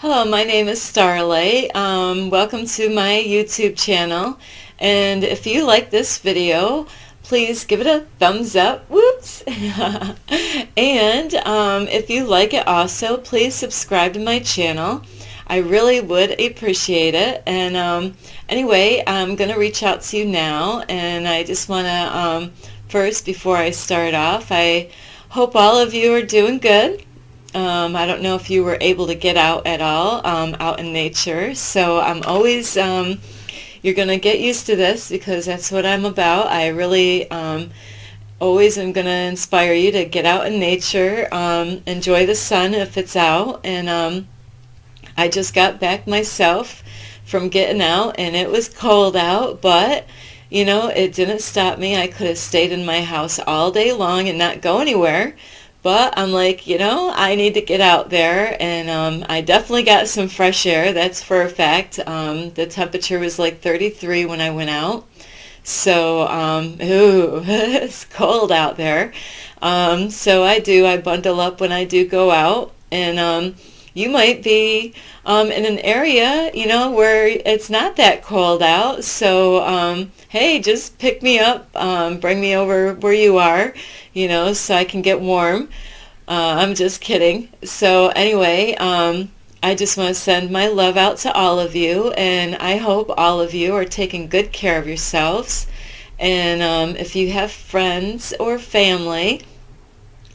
Hello, my name is Starlight. Welcome to my YouTube channel. And if you like this video, please give it a thumbs up. Whoops! And if you like it also, please subscribe to my channel. I really would appreciate it. And anyway, I'm going to reach out to you now. And I just want to, first, before I start off, I hope all of you are doing good. I don't know if you were able to get out at all, out in nature. So I'm always, you're going to get used to this because that's what I'm about. I really always am going to inspire you to get out in nature, enjoy the sun if it's out. And I just got back myself from getting out, and it was cold out, but you know, it didn't stop me. I could have stayed in my house all day long and not go anywhere. But I'm like, you know, I need to get out there, and I definitely got some fresh air, that's for a fact. The temperature was like 33 when I went out. So, ooh, it's cold out there. So I bundle up when I do go out, and you might be in an area, you know, where it's not that cold out. So, hey, just pick me up, bring me over where you are, you know, so I can get warm. I'm just kidding. So anyway, I just want to send my love out to all of you, and I hope all of you are taking good care of yourselves. And if you have friends or family,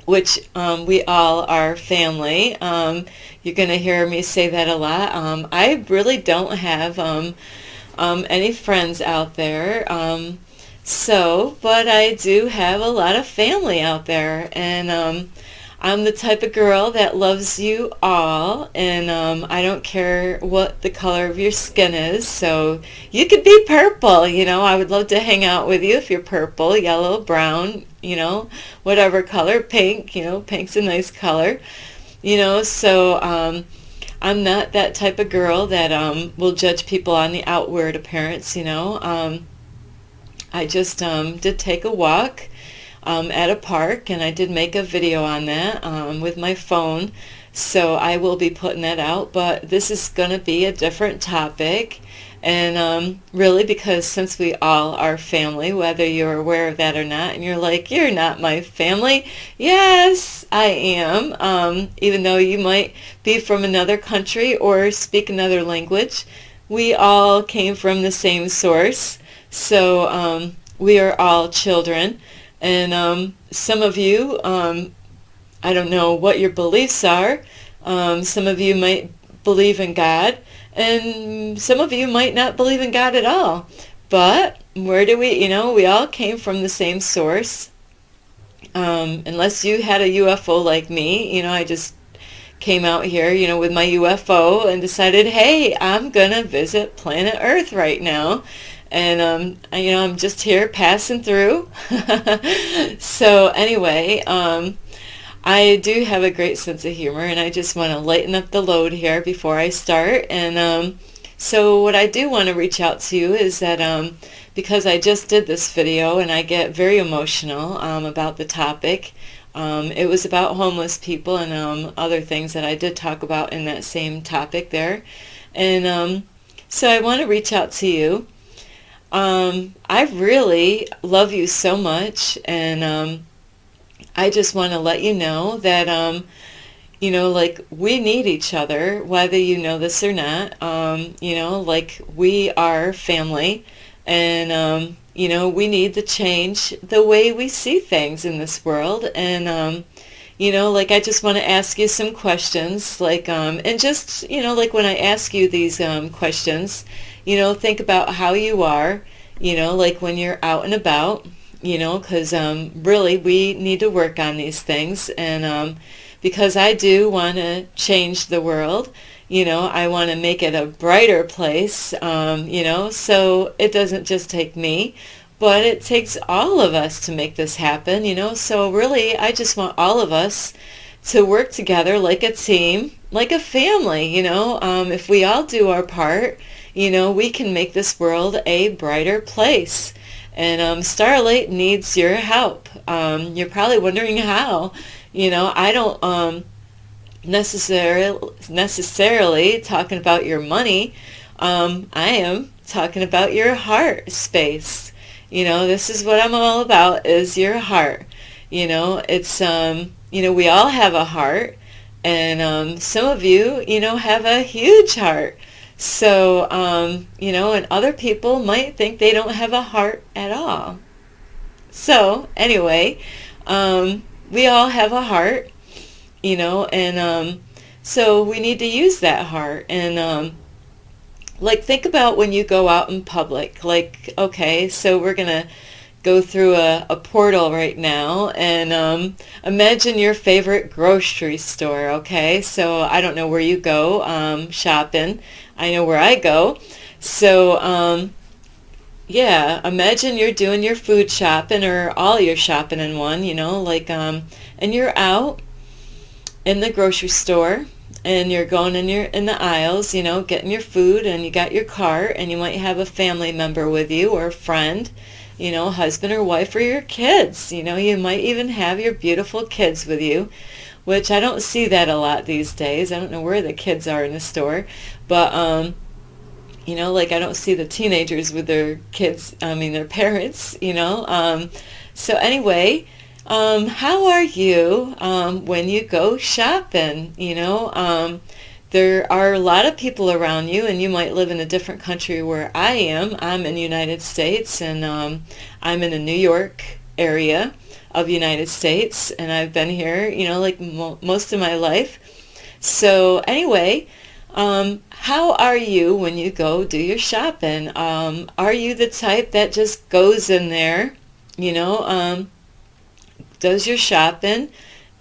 which we all are family. You're going to hear me say that a lot. I really don't have any friends out there. But I do have a lot of family out there. And I'm the type of girl that loves you all. And I don't care what the color of your skin is. So you could be purple. You know, I would love to hang out with you if you're purple, yellow, brown, you know, whatever color, pink, you know, pink's a nice color, you know, so I'm not that type of girl that will judge people on the outward appearance, you know. I just did take a walk at a park, and I did make a video on that with my phone, so I will be putting that out, but this is going to be a different topic. And really, because since we all are family, whether you're aware of that or not, and you're like, you're not my family. Yes, I am. Even though you might be from another country or speak another language, we all came from the same source. So we are all children. And some of you, I don't know what your beliefs are. Some of you might believe in God, and some of you might not believe in God at all. But where do we, you know, we all came from the same source. Unless you had a UFO like me, you know, I just came out here, you know, with my UFO and decided, hey, I'm going to visit planet Earth right now. And, you know, I'm just here passing through. So anyway, I do have a great sense of humor, and I just want to lighten up the load here before I start. And so what I do want to reach out to you is that because I just did this video and I get very emotional about the topic. It was about homeless people and other things that I did talk about in that same topic there. And so I want to reach out to you. I really love you so much, and I just want to let you know that, you know, like, we need each other, whether you know this or not. You know, like, we are family, and, you know, we need to change the way we see things in this world. And, you know, like, I just want to ask you some questions, like, and just, you know, like, when I ask you these questions, you know, think about how you are, you know, like when you're out and about, you know, because really we need to work on these things. And because I do want to change the world, you know, I want to make it a brighter place, you know, so it doesn't just take me, but it takes all of us to make this happen, you know. So really, I just want all of us to work together like a team, like a family, you know. If we all do our part, you know, we can make this world a brighter place. And Starlight needs your help. You're probably wondering how. You know, I don't necessarily talking about your money. I am talking about your heart space. This is what I'm all about, is your heart. It's, we all have a heart, and some of you, have a huge heart. So, and other people might think they don't have a heart at all. So, anyway, we all have a heart, and so we need to use that heart. And like, think about when you go out in public. Like, okay, so we're going to go through a portal right now, and imagine your favorite grocery store, okay? So I don't know where you go shopping. I know where I go. So, yeah, imagine you're doing your food shopping or all your shopping in one, like, and you're out in the grocery store, and you're going in the aisles, getting your food, and you got your cart, and you might have a family member with you, or a friend, husband or wife, or your kids. You might even have your beautiful kids with you, which I don't see that a lot these days. I don't know where the kids are in the store, but like, I don't see the teenagers with their kids, their parents, So anyway, how are you when you go shopping? There are a lot of people around you, and you might live in a different country where I am. I'm in the United States, and I'm in the New York area of the United States, and I've been here, like most of my life. So anyway, how are you when you go do your shopping? Are you the type that just goes in there, does your shopping,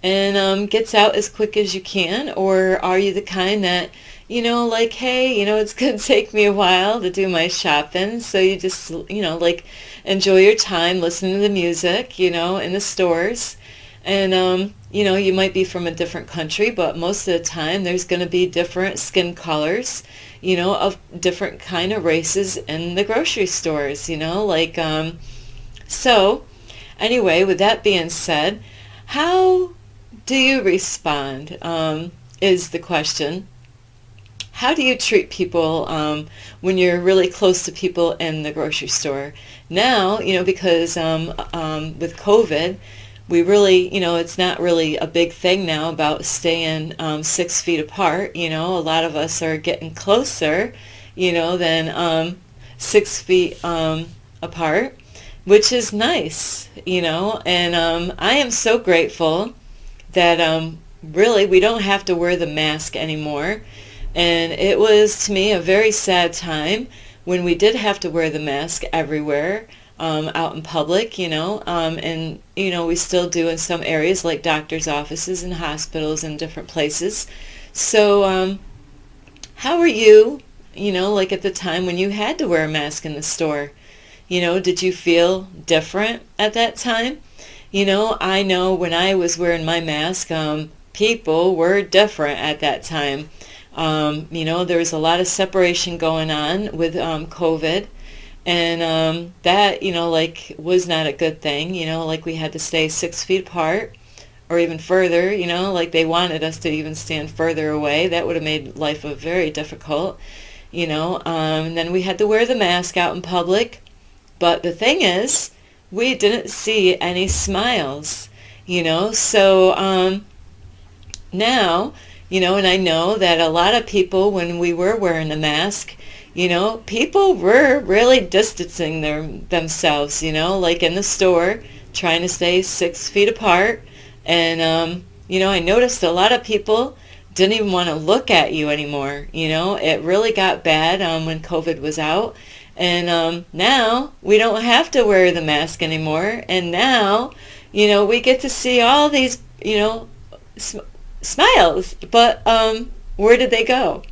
and gets out as quick as you can? Or are you the kind that, like, hey, it's going to take me a while to do my shopping, so you just, like, enjoy your time listening to the music, in the stores? And, you might be from a different country, but most of the time there's going to be different skin colors, of different kind of races in the grocery stores, like, so anyway, with that being said, how do you respond, is the question. How do you treat people when you're really close to people in the grocery store? Now, because with COVID, we really, it's not really a big thing now about staying 6 feet apart. A lot of us are getting closer, than 6 feet apart, which is nice, and I am so grateful that really we don't have to wear the mask anymore. And it was, to me, a very sad time when we did have to wear the mask everywhere, out in public, and, we still do in some areas, like doctors' offices and hospitals and different places. So how were you, like, at the time when you had to wear a mask in the store? Did you feel different at that time? I know when I was wearing my mask, people were different at that time. There was a lot of separation going on with COVID, and that, like, was not a good thing. Like, we had to stay 6 feet apart, or even further, like they wanted us to even stand further away. That would have made life very difficult, and then we had to wear the mask out in public. But the thing is, we didn't see any smiles, so now, and I know that a lot of people, when we were wearing the mask, people were really distancing themselves, like in the store, trying to stay 6 feet apart. And, I noticed a lot of people didn't even want to look at you anymore. It really got bad when COVID was out. And now we don't have to wear the mask anymore. And now, we get to see all these, smiles. But where did they go?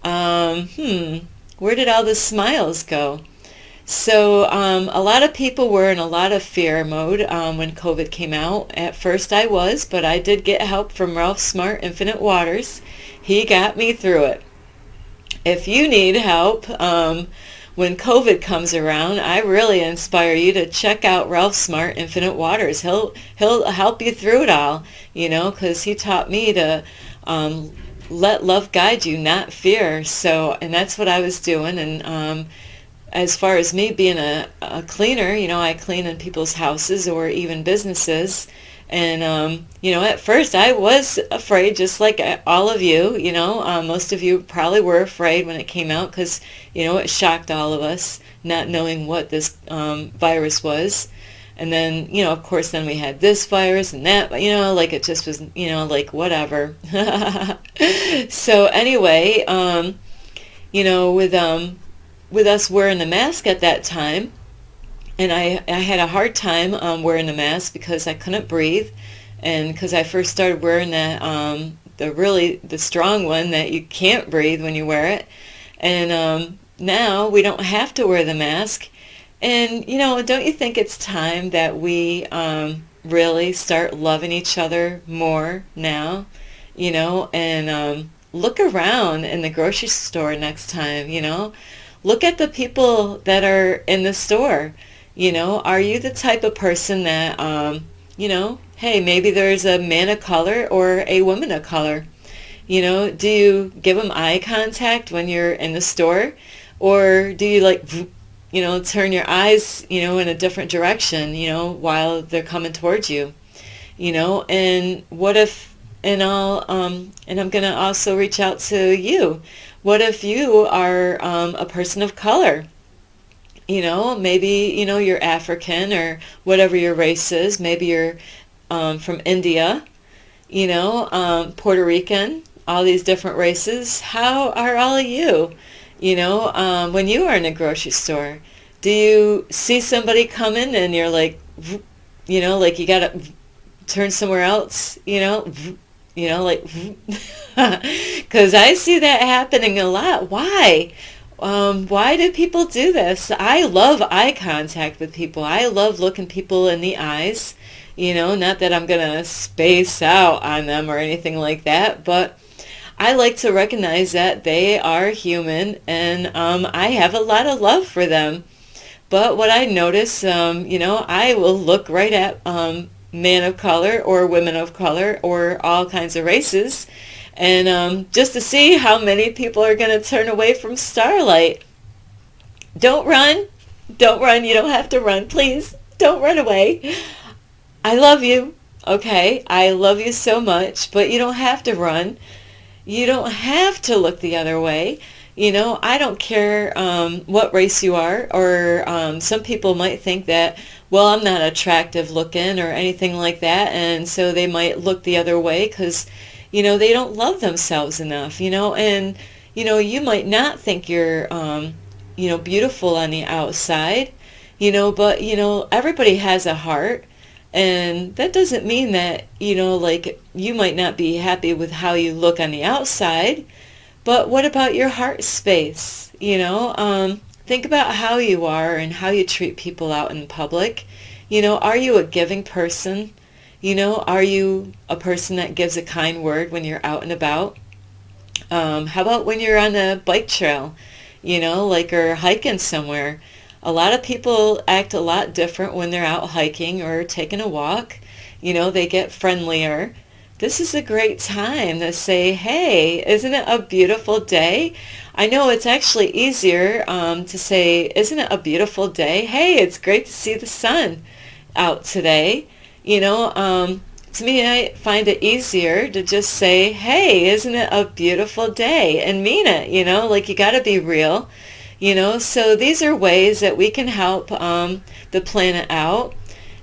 Where did all the smiles go? So a lot of people were in a lot of fear mode when COVID came out. At first I was, but I did get help from Ralph Smart Infinite Waters. He got me through it. If you need help when COVID comes around, I really inspire you to check out Ralph Smart Infinite Waters. He'll help you through it all, because he taught me to let love guide you, not fear. So, and that's what I was doing. And as far as me being a cleaner, I clean in people's houses or even businesses. And, at first I was afraid, just like all of you, most of you probably were afraid when it came out because, it shocked all of us not knowing what this virus was. And then, of course, then we had this virus and that, like it just was, like whatever. So anyway, with us wearing the mask at that time, and I had a hard time wearing the mask because I couldn't breathe, and because I first started wearing that the strong one that you can't breathe when you wear it, and now we don't have to wear the mask. And don't you think it's time that we really start loving each other more now? And look around in the grocery store next time. Look at the people that are in the store. Are you the type of person that, hey, maybe there's a man of color or a woman of color? Do you give them eye contact when you're in the store? Or do you turn your eyes, in a different direction, while they're coming towards you? And what if, and I'm going to also reach out to you. What if you are a person of color? Maybe, you're African or whatever your race is. Maybe you're from India, Puerto Rican, all these different races. How are all of you? When you are in a grocery store, do you see somebody coming and you're like, like you got to turn somewhere else, like, because I see that happening a lot. Why? Why do people do this? I love eye contact with people. I love looking people in the eyes. Not that I'm going to space out on them or anything like that, but I like to recognize that they are human, and I have a lot of love for them. But what I notice, I will look right at men of color or women of color or all kinds of races, and just to see how many people are going to turn away from Starlight. Don't run. Don't run. You don't have to run. Please, don't run away. I love you. Okay? I love you so much, but you don't have to run. You don't have to look the other way. I don't care what race you are, or some people might think that, well, I'm not attractive looking or anything like that, and so they might look the other way because, they don't love themselves enough, and, you might not think you're, beautiful on the outside, but, everybody has a heart. And that doesn't mean that, like you might not be happy with how you look on the outside, but what about your heart space? Think about how you are and how you treat people out in public. Are you a giving person? Are you a person that gives a kind word when you're out and about? How about when you're on a bike trail, or hiking somewhere? A lot of people act a lot different when they're out hiking or taking a walk. They get friendlier. This is a great time to say, hey, isn't it a beautiful day? I know it's actually easier to say, isn't it a beautiful day? Hey, it's great to see the sun out today. To me, I find it easier to just say, hey, isn't it a beautiful day? And mean it, like you got to be real. So these are ways that we can help the planet out,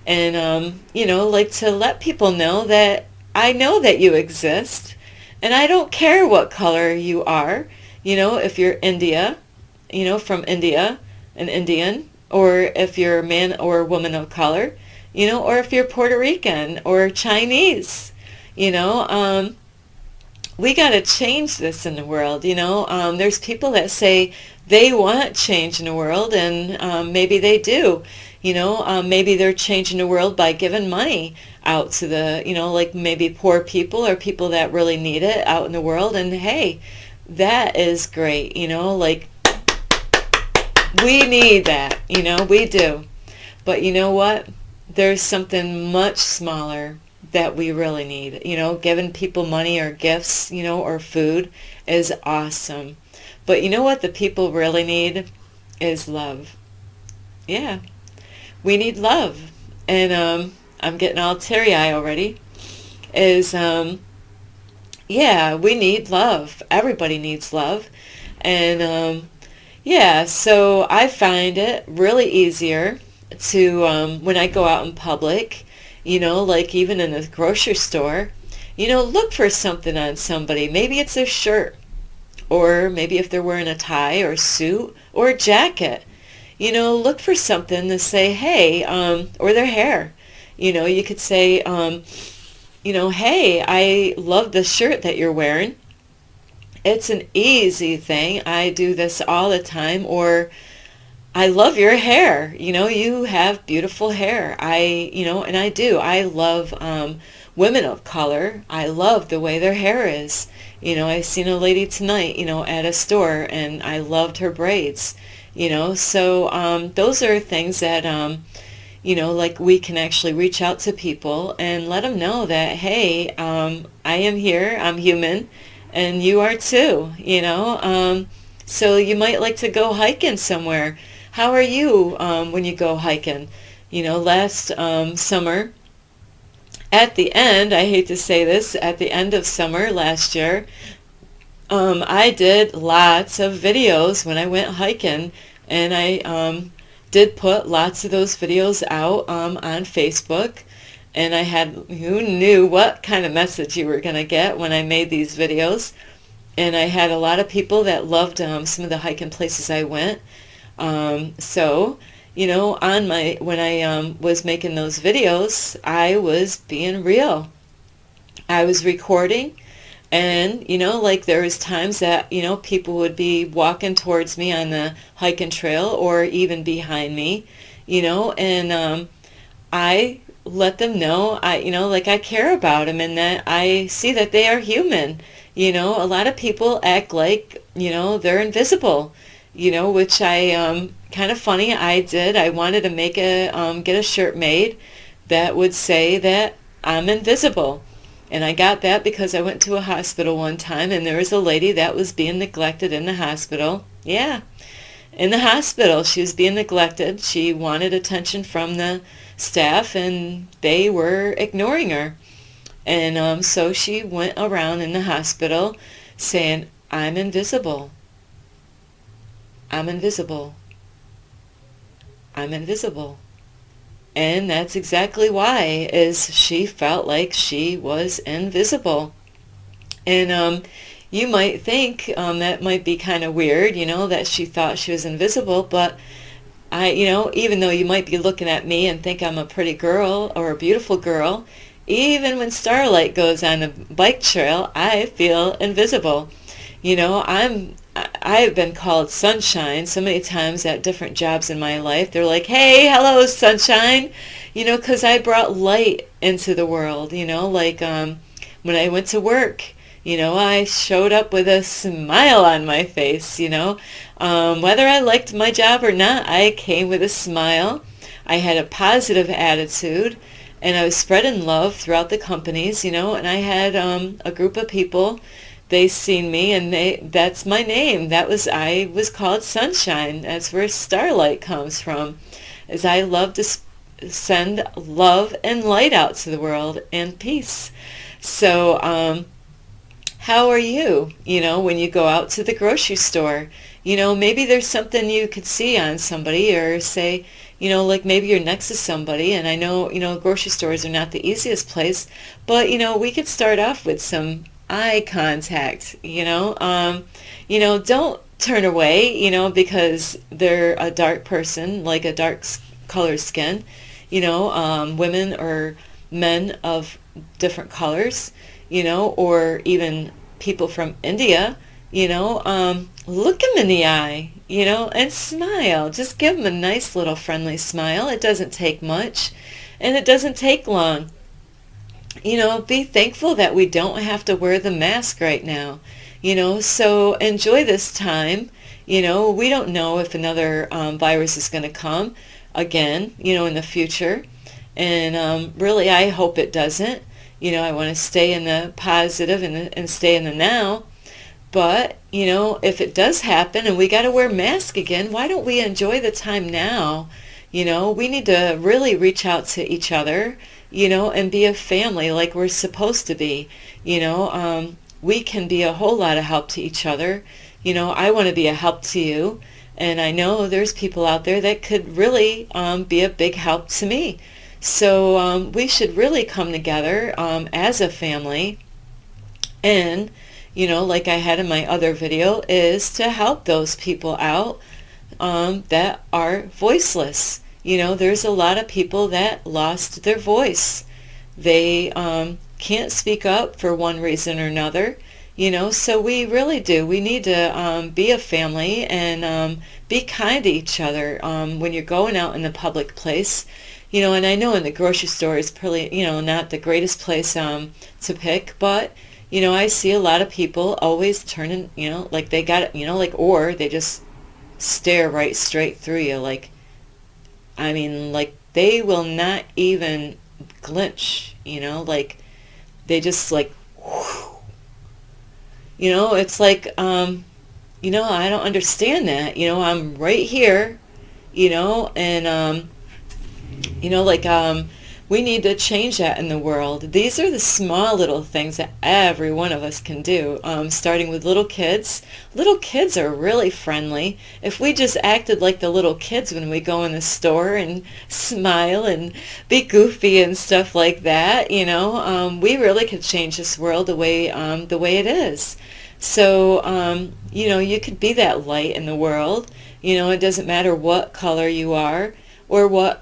and like to let people know that I know that you exist, and I don't care what color you are. If you're India, from India, an Indian, or if you're a man or a woman of color, or if you're Puerto Rican or Chinese, we got to change this in the world. There's people that say they want change in the world, and maybe they do. Maybe they're changing the world by giving money out to the, like maybe poor people or people that really need it out in the world. And hey, that is great. Like we need that, we do. But you know what? There's something much smaller that we really need. Giving people money or gifts, or food is awesome. But you know what the people really need is love. Yeah, we need love. And I'm getting all teary-eyed already. Is, yeah, we need love. Everybody needs love. And, yeah, so I find it really easier to, when I go out in public, like even in the grocery store, look for something on somebody. Maybe it's a shirt, or maybe if they're wearing a tie or a suit or a jacket, look for something to say, hey, or their hair. You could say, hey, I love the shirt that you're wearing. It's an easy thing. I do this all the time. Or I love your hair. You have beautiful hair. And I do. I love women of color. I love the way their hair is. I seen a lady tonight, at a store, and I loved her braids. So those are things that, like we can actually reach out to people and let them know that, hey, I am here, I'm human, and you are too, So you might like to go hiking somewhere. How are you when you go hiking? Last summer, at the end, I hate to say this, at the end of summer last year, I did lots of videos when I went hiking, and I did put lots of those videos out on Facebook, and I had, who knew what kind of message you were going to get when I made these videos, and I had a lot of people that loved some of the hiking places I went. So, when I was making those videos, I was being real. I was recording, and, like there was times that, people would be walking towards me on the hiking trail or even behind me, and I let them know, like I care about them and that I see that they are human. A lot of people act like, they're invisible, which I, kind of funny, I wanted to make get a shirt made that would say that I'm invisible. And I got that because I went to a hospital one time, and there was a lady that was being neglected in the hospital. Yeah, in the hospital. She was being neglected. She wanted attention from the staff, and they were ignoring her. And so she went around in the hospital saying, I'm invisible. I'm invisible. I'm invisible. And that's exactly why, is she felt like she was invisible. And you might think that might be kind of weird, that she thought she was invisible, but even though you might be looking at me and think I'm a pretty girl or a beautiful girl, even when Starlight goes on a bike trail, I feel invisible. I have been called Sunshine so many times at different jobs in my life. They're like, hey, hello, Sunshine, because I brought light into the world, like when I went to work, I showed up with a smile on my face, whether I liked my job or not, I came with a smile. I had a positive attitude, and I was spreading love throughout the companies, and I had a group of people. They seen me, and that's my name. I was called Sunshine. That's where Starlight comes from, as I love to send love and light out to the world, and peace. So how are you, when you go out to the grocery store? Maybe there's something you could see on somebody, or say, like maybe you're next to somebody, and I know, grocery stores are not the easiest place, but, we could start off with some eye contact, don't turn away, because they're a dark person, like a dark colored skin, women or men of different colors, or even people from India, look them in the eye, and smile. Just give them a nice little friendly smile. It doesn't take much, and it doesn't take long. Be thankful that we don't have to wear the mask right now, so enjoy this time. We don't know if another virus is going to come again, in the future. And really, I hope it doesn't. You know, I want to stay in the positive and stay in the now. But, you know, if it does happen and we got to wear masks again, why don't we enjoy the time now? You know, we need to really reach out to each other, you know, and be a family like we're supposed to be. You know, we can be a whole lot of help to each other. You know, I want to be a help to you. And I know there's people out there that could really be a big help to me. So we should really come together as a family, and, you know, like I had in my other video, is to help those people out that are voiceless. You know, there's a lot of people that lost their voice. They can't speak up for one reason or another. You know, so we really do. We need to be a family and be kind to each other when you're going out in the public place. You know, and I know in the grocery store is probably, you know, not the greatest place to pick, but, you know, I see a lot of people always turning, you know, like they got it, you know, like, or they just stare right straight through you. Like, I mean, like, they will not even flinch, you know, like, they just like, whew. You know, it's like, you know, I don't understand that. You know, I'm right here, you know, and, you know, like, we need to change that in the world. These are the small little things that every one of us can do, starting with little kids. Little kids are really friendly. If we just acted like the little kids when we go in the store and smile and be goofy and stuff like that, you know, we really could change this world the way it is. So, you know, you could be that light in the world. You know, it doesn't matter what color you are or what,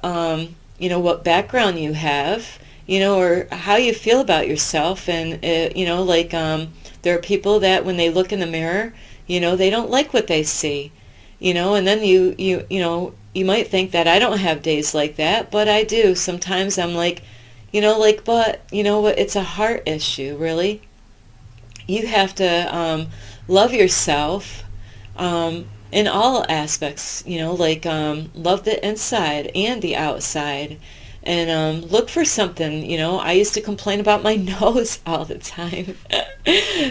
you know, what background you have, you know, or how you feel about yourself. And, you know, like, there are people that when they look in the mirror, you know, they don't like what they see, you know, and then you know, you might think that I don't have days like that, but I do. Sometimes I'm like, you know, like, but, you know what, it's a heart issue, really. You have to love yourself, in all aspects, you know, like, love the inside and the outside, and look for something. You know, I used to complain about my nose all the time.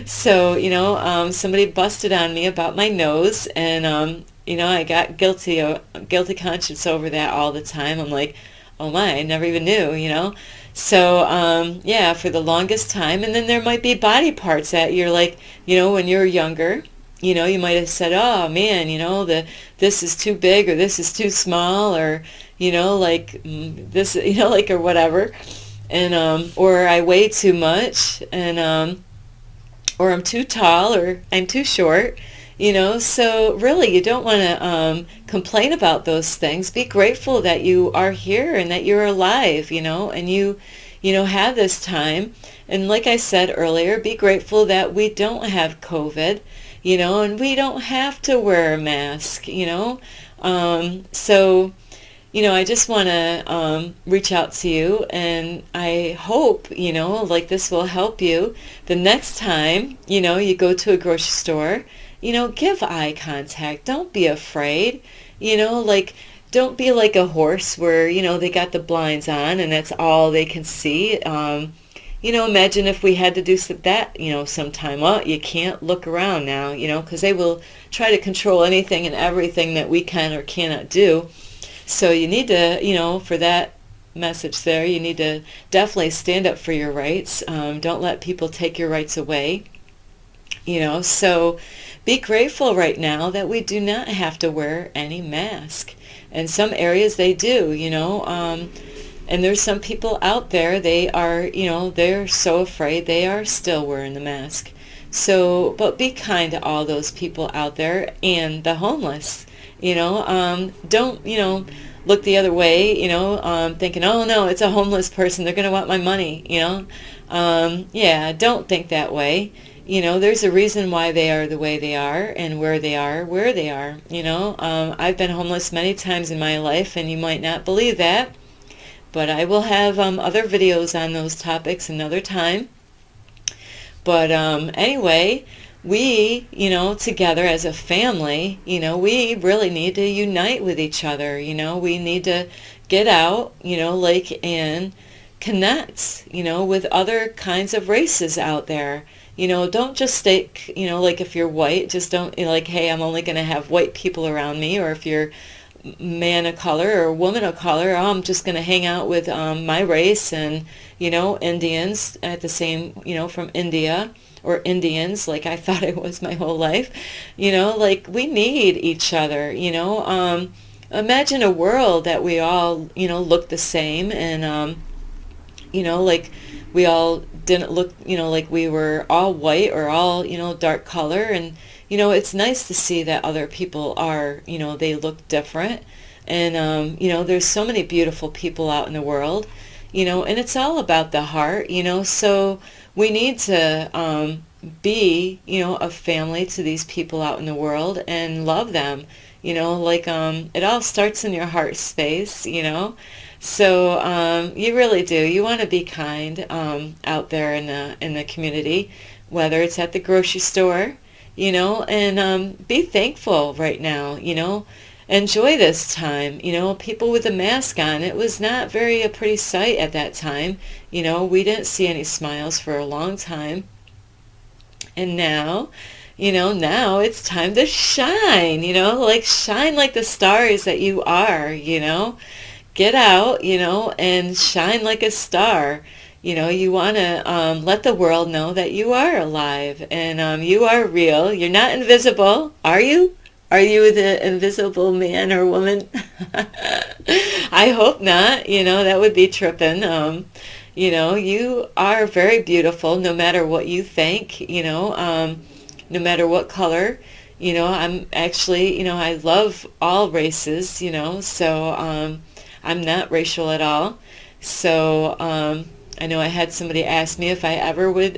So, you know, somebody busted on me about my nose, and you know, I got guilty conscience over that all the time. I'm like, oh my, I never even knew, you know. So yeah, for the longest time. And then there might be body parts that you're like, you know, when you're younger, you know, you might have said, oh man, you know, this is too big, or this is too small, or, you know, like, this, you know, like, or whatever. And or I weigh too much, and or I'm too tall, or I'm too short, you know. So really, you don't want to complain about those things. Be grateful that you are here and that you're alive, you know, and you know, have this time. And like I said earlier, be grateful that we don't have COVID, you know, and we don't have to wear a mask, you know. So, you know, I just want to reach out to you, and I hope, you know, like, this will help you the next time, you know, you go to a grocery store. You know, give eye contact. Don't be afraid. You know, like, don't be like a horse where, you know, they got the blinds on and that's all they can see. You know, imagine if we had to do that, you know, sometime. Well, you can't look around now, you know, because they will try to control anything and everything that we can or cannot do. So you need to, you know, for that message there, you need to definitely stand up for your rights. Don't let people take your rights away. You know, so be grateful right now that we do not have to wear any mask. In some areas they do, you know, and there's some people out there, they are, you know, they're so afraid they are still wearing the mask. So, but be kind to all those people out there and the homeless, you know. Don't, you know, look the other way, you know, thinking, oh no, it's a homeless person, they're going to want my money, you know. Yeah, don't think that way. You know, there's a reason why they are the way they are and where they are, you know. I've been homeless many times in my life, and you might not believe that, but I will have other videos on those topics another time. But anyway, we, you know, together as a family, you know, we really need to unite with each other. You know, we need to get out, you know, like, and connect, with other kinds of races out there. Don't just stick, like if you're white, just don't, like, hey, I'm only going to have white people around me. Or if you're man of color or woman of color, oh, I'm just going to hang out with my race and, Indians at the same, from India, or Indians, like I thought it was my whole life. Like, we need each other. Imagine a world that we all, look the same, and, like we all didn't look, like we were all white or all, dark color. And, it's nice to see that other people are, they look different. And, there's so many beautiful people out in the world, and it's all about the heart, so we need to be, a family to these people out in the world and love them, like it all starts in your heart space, So you really do. You want to be kind out there in the community, whether it's at the grocery store, and be thankful right now, Enjoy this time, people with a mask on. It was not very a pretty sight at that time. We didn't see any smiles for a long time. And now, now it's time to shine, like shine like the stars that you are, Get out, and shine like a star. You want to let the world know that you are alive and you are real. You're not invisible, are you? Are you the invisible man or woman? I hope not. That would be tripping. You are very beautiful no matter what you think, no matter what color. I'm actually, I love all races, so I'm not racial at all. So I know I had somebody ask me if I ever would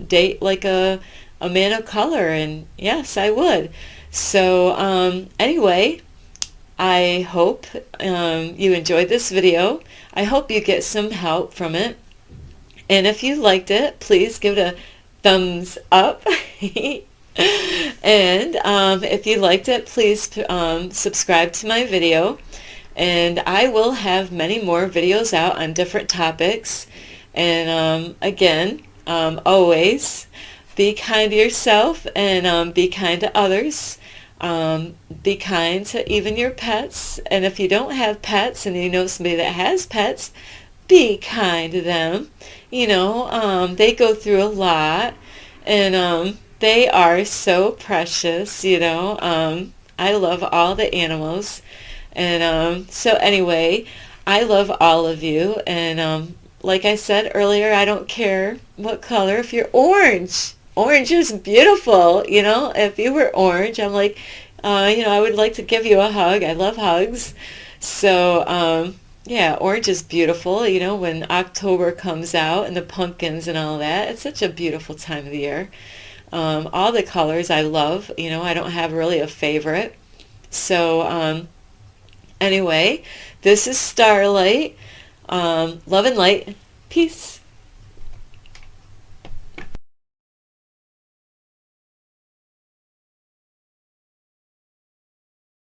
date like a man of color, and yes, I would. So anyway, I hope you enjoyed this video. I hope you get some help from it. And if you liked it, please give it a thumbs up. And if you liked it, please subscribe to my video. And I will have many more videos out on different topics. And again, always be kind to yourself and be kind to others. Be kind to even your pets. And if you don't have pets and you know somebody that has pets, be kind to them. They go through a lot, and they are so precious. I love all the animals. And so anyway, I love all of you. And like I said earlier, I don't care what color. If you're orange, orange is beautiful. If you were orange, I'm like, I would like to give you a hug. I love hugs. So yeah, orange is beautiful. When October comes out and the pumpkins and all that, it's such a beautiful time of the year. All the colors I love. I don't have really a favorite. So anyway, this is Starlight. Love and light. Peace.